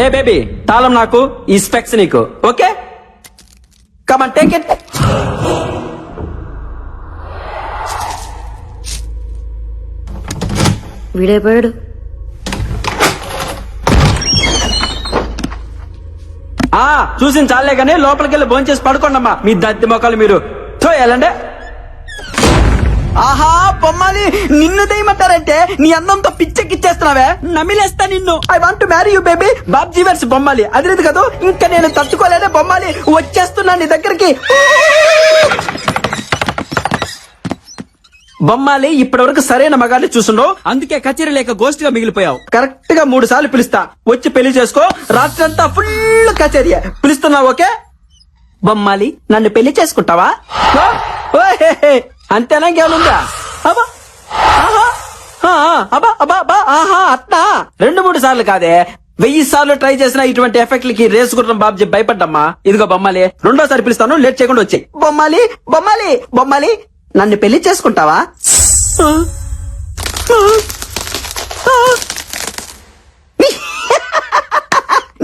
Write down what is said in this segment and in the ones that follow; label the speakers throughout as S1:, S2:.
S1: ఏ baby తాళం నాకు, ఈ స్పెక్స్ నీకు. Okay come on take it.
S2: వీడైపోయాడు.
S1: చూసిన చాలే గానీ లోపలికి వెళ్ళి భోంచేసి పడుకోండమ్మా. మీ దత్తి మొక్కలు మీరు వెళ్ళండి. ఆహా బొమ్మాలి, నిన్ను దేయమంటారంటే నీ అందంతో పిచ్చెక్కిచ్చేస్తున్నావే, నమిలేస్తా నిన్ను. I want to marry you baby. Babji వర్స్ బొమ్మాలి, అదిలేదు కదా. ఇంకా నేను తట్టుకోలేనే బొమ్మాలి, వచ్చేస్తున్నా నీ దగ్గరికి. బొమ్మాలి ఇప్పటి వరకు సరైన మగాన్ని చూసుండవు, అందుకే కచేరీ లేక గోస్ట్ గా మిగిలిపోయావు. కరెక్ట్ గా 3 సార్లు పిలుస్తా, వచ్చి పెళ్లి చేసుకో. రాత్రి అంతా ఫుల్ కచేరీ. పిలుస్తున్నావు ఓకే? బొమ్మాలి నన్ను పెళ్లి చేసుకుంటావా? అంతేనా? ఇంకేమనుందా? అబ్బా అబ్బా అబ్బా అబ్బా ఆహా అట్నా 2-3 సార్లు కాదే, 1000 సార్లు ట్రై చేసినా ఇటువంటి ఎఫెక్ట్లకి రేసు గుర్రం బాబ్జీ భయపడ్డమ్మా. ఇదిగో బొమ్మాలి, 2వ సారి పిలుస్తాను, లేట్ చేయకుండా వచ్చాయి. బొమ్మాలి బొమ్మాలి బొమ్మాలి నన్ను పెళ్లి చేసుకుంటావా?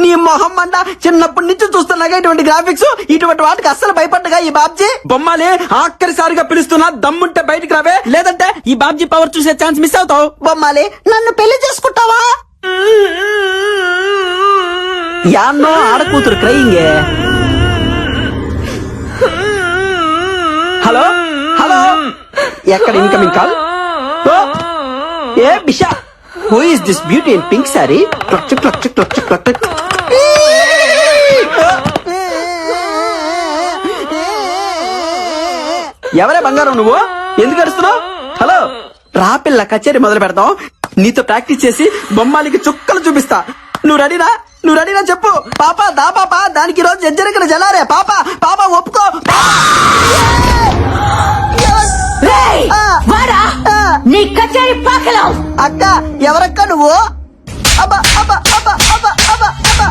S1: నీ మొహం మంట, చిన్నప్పటి నుంచి చూస్తున్నాగా ఇటువంటి గ్రాఫిక్స్, ఇటువంటి వాటికి అస్సలు భయపడ్డగా ఈ బాబ్జీ. బొమ్మాలి ఆఖరిసారిగా పిలుస్తున్నా, దమ్ముంటే బయటికి రావే, లేదంటే ఈ బాబ్జీ పవర్ చూసే ఛాన్స్ మిస్ అవుతావు. బొమ్మాలి నన్ను పెళ్లి చేసుకుంటావా? యాన్నో ఆడకూతురు క్రయింగే. హలో హలో, ఎక్కడ incoming call? A Bisha, who is this beauty in pink sorry? Clutch clutch clutch clutch. ఎవరే బంగారం నువ్వు? ఎందుకు అరుస్తున్నావు? హలో రా పిల్ల, కచేరీ మొదలు పెడతాం. నీతో ప్రాక్టీస్ చేసి బొమ్మాలికి చుక్కలు చూపిస్తా. నువ్వు రెడీనా? నువ్వు రెడీనా చెప్పు. పాప దా పాప, దానికి రోజు జజ్జరికన జలారే. పాప పాప ఒప్పుకో.
S2: నీ కచేరీ పాకలో.
S1: అక్క ఎవరక్క నువ్వు? అబ్బా అబ్బా అబ్బా అబ్బా అబ్బా అబ్బా.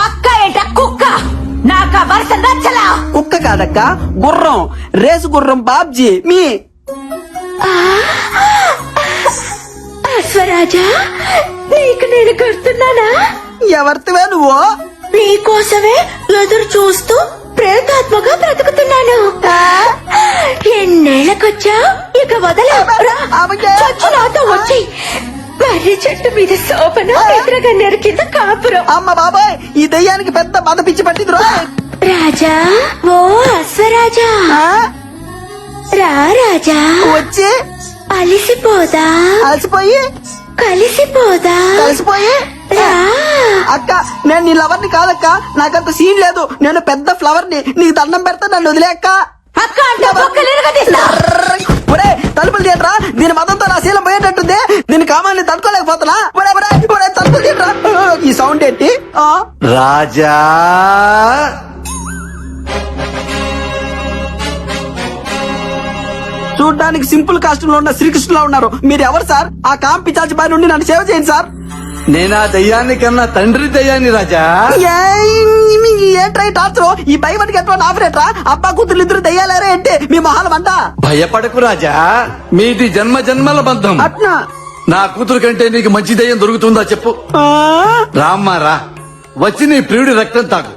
S2: అక్క ఏంట కుక్క? నాకా వరుస నచ్చలా.
S1: కుక్క కాదక్క, గుర్రం, రేసు గుర్రం బాబ్జీ. మీ
S2: అశ్వరాజా, నీకు నేను కడుతున్నానా?
S1: ఎవరితివే నువ్వు?
S2: నీకోసమే ఎదురు చూస్తూ ప్రేతాత్మగా బ్రతుకుతున్నాను. ఎన్నేళ్ళకొచ్చా, ఇక వదల. నాతో వచ్చి మర్రి చెట్టు మీద శోభన, ఎదురగన్నేరు కింద కాపురం.
S1: అమ్మ బాబాయ్, ఈ దయ్యానికి పెద్ద బాధ పిచ్చి పట్టింది.
S2: రాజా, ఓ అశ్వరాజా, రా రాజా,
S1: వచ్చి
S2: అలిసిపోదా?
S1: అలసిపోయి
S2: కలిసిపోదా?
S1: కలిసిపోయి. అక్క నేను నీ లవర్ ని కాదక్క, నాకంత సీన్ లేదు. నేను పెద్ద ఫ్లవర్ ని, నీకు దండం పెడతా, నన్ను వదిలే అక్క. ఒరే తలుపులు తీయట్రా, దీని మతంతో నా శీలం పోయేటట్టుంది. దీని కామాన్ని తట్టుకోలేకపోతున్నా. తలుపులు తీయట్రా. ఈ సౌండ్ ఏంటి?
S3: రాజా
S1: చూడ్డానికి సింపుల్ కాస్ట్యూమ్ లో ఉన్న శ్రీకృష్ణులా ఉన్నారు. మీరు ఎవరు సార్? ఆ కాంపి చాచి బారి నుండి నన్ను సేవ చేయండి సార్.
S3: నేనా దయ్యాన్ని కన్నా తండ్రి దయ్యాన్ని రాజా.
S1: ఏంట్రా టార్చర్? ఈ భయపడికి ఎటువంటి ఆఫరేట్రా? అబ్బా కూతురు ఇద్దరు దయ్యాలేరా ఏంటి మీ మొహాలు అంట?
S3: భయపడకు రాజా, మీది జన్మ జన్మల బంధం.
S1: అట్నా?
S3: నా కూతురు కంటే నీకు మంచి దయ్యం దొరుకుతుందా చెప్పు. రామ్మా రా, వచ్చి నీ ప్రియుడి రక్తం తాగు.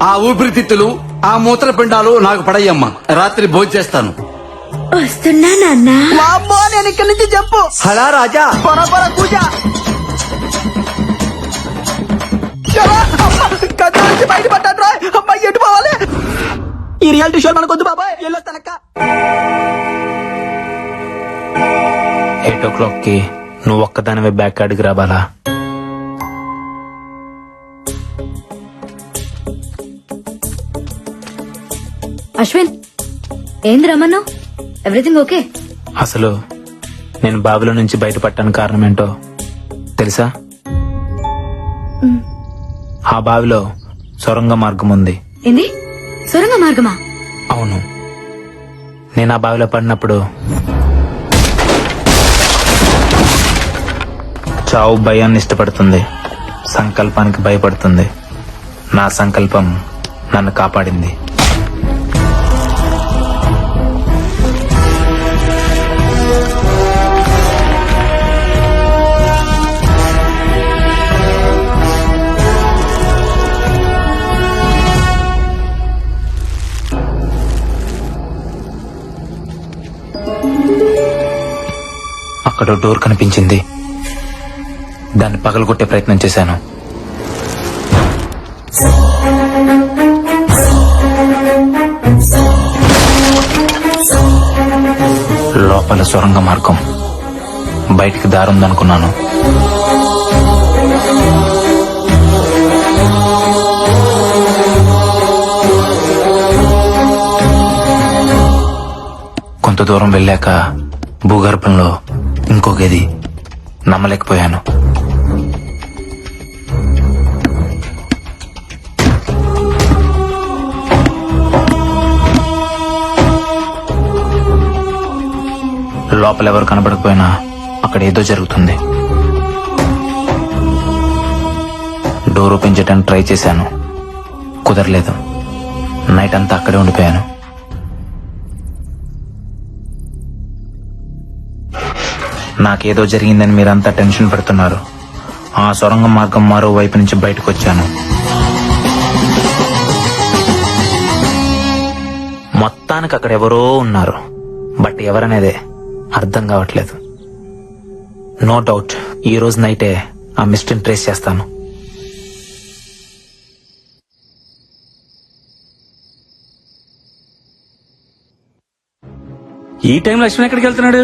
S3: ఆ ఊపిరితిత్తులు, ఆ మూత్రపిండాలు నాకు పడయ్యమ్మా. రాత్రి భోంచేస్తాను.
S2: వస్తున్నా నాన్న.
S1: వామ్మో, నేను ఇక్కడి నుంచి చెప్పు.
S3: హలా రాజా,
S1: పొర పూజ బయటపడ్డాడు. అమ్మాయి ఎటు పోవాలి? ఈ రియాలిటీ షో మనకొద్దు బాబాయ్, వెళ్ళొస్తానక్క.
S4: 8 o'clock కి నువ్వు ఒక్కదానివే బ్యాక్ అడిగి రావాలా?
S2: అశ్విన్, ఏంది రమ్మన్నావు? Everything okay?
S4: అసలు నేను బావిలో నుంచి బయటపడటానికి కారణం ఏంటో తెలుసా? ఆ బావిలో సొరంగ మార్గం ఉంది.
S2: ఏంది సొరంగ మార్గమా?
S4: అవును, నేను ఆ బావిలో పడినప్పుడు చావు భయాన్ని ఇష్టపడుతుంది, సంకల్పానికి భయపడుతుంది. నా సంకల్పం నన్ను కాపాడింది. అక్కడ డోర్ కనిపించింది. దాన్ని పగలగొట్టే ప్రయత్నం చేశాను. లోపల సొరంగ మార్గం, బయటికి దారుందనుకున్నాను. కొంత దూరం వెళ్ళాక భూగర్భంలో ఇంకో గది. నమ్మలేకపోయాను. లోపల ఎవరు కనబడకపోయినా అక్కడ ఏదో జరుగుతుంది. డోర్ ఓపెన్ చేయడానికి ట్రై చేశాను, కుదరలేదు. నైట్ అంతా అక్కడే ఉండిపోయాను. నాకేదో జరిగిందని మీరంతా టెన్షన్ పెడుతున్నారు. ఆ సొరంగ మార్గం మరో వైపు నుంచి బయటకు వచ్చాను. మొత్తానికి అక్కడ ఎవరో ఉన్నారు, బట్ ఎవరనేదే అర్థం కావట్లేదు. నో డౌట్ ఈ రోజు నైటే ఆ మిస్టరీని ట్రేస్ చేస్తాను.
S5: ఈ టైం లక్ష్మణ్ ఎక్కడికి వెళ్తున్నాడు?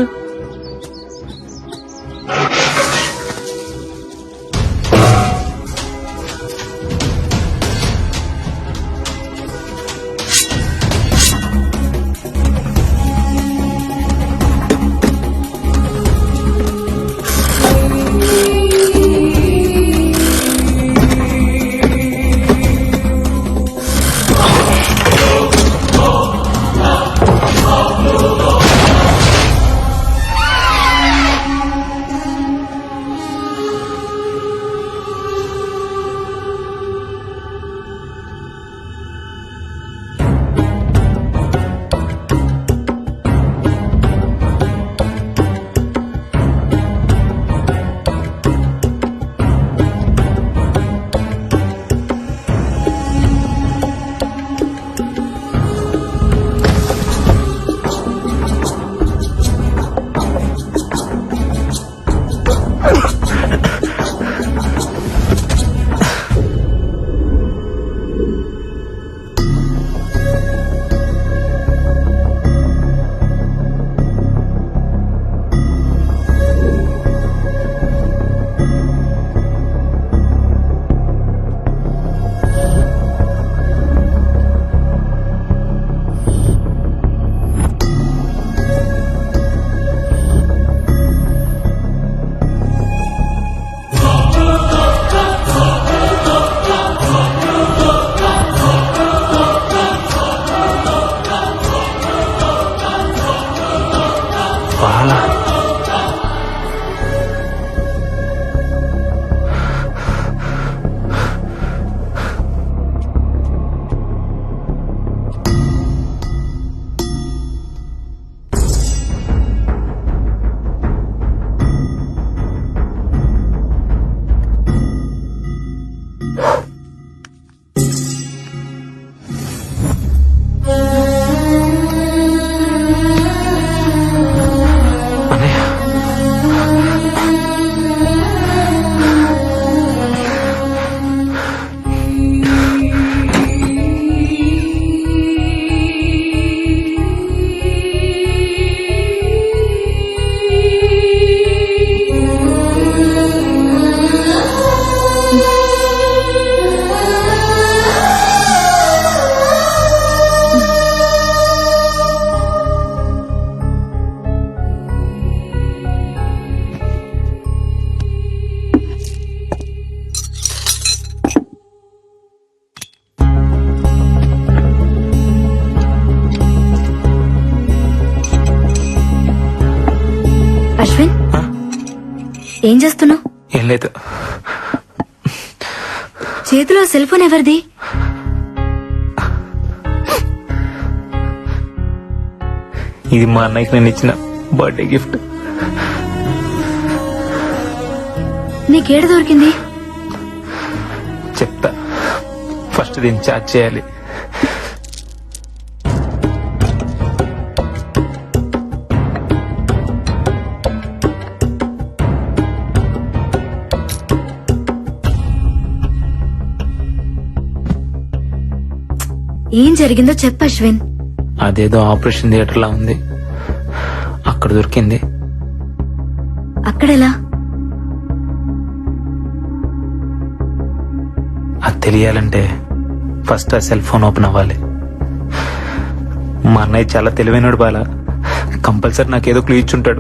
S2: ఏం చేస్తున్నావు?
S4: ఏం లేదు.
S2: చేతిలో సెల్ ఫోన్ ఎవరిది?
S4: ఇది మా అన్నయ్యకి నేను ఇచ్చిన బర్త్డే గిఫ్ట్.
S2: నీకేడ దొరికింది?
S4: చెప్తా, ఫస్ట్ దీన్ని చార్జ్ చేయాలి.
S2: ఏం జరిగిందో చెప్పు అశ్విన్.
S4: అదేదో ఆపరేషన్ థియేటర్ లా ఉంది, అక్కడ దొరికింది.
S2: అక్కడెలా?
S4: అది తెలియాలంటే ఫస్ట్ ఆ సెల్ ఫోన్ ఓపెన్ అవ్వాలి. మా అన్నయ్య చాలా తెలివైనడు బాల, కంపల్సరీ నాకేదో క్లూ ఇచ్చుంటాడు.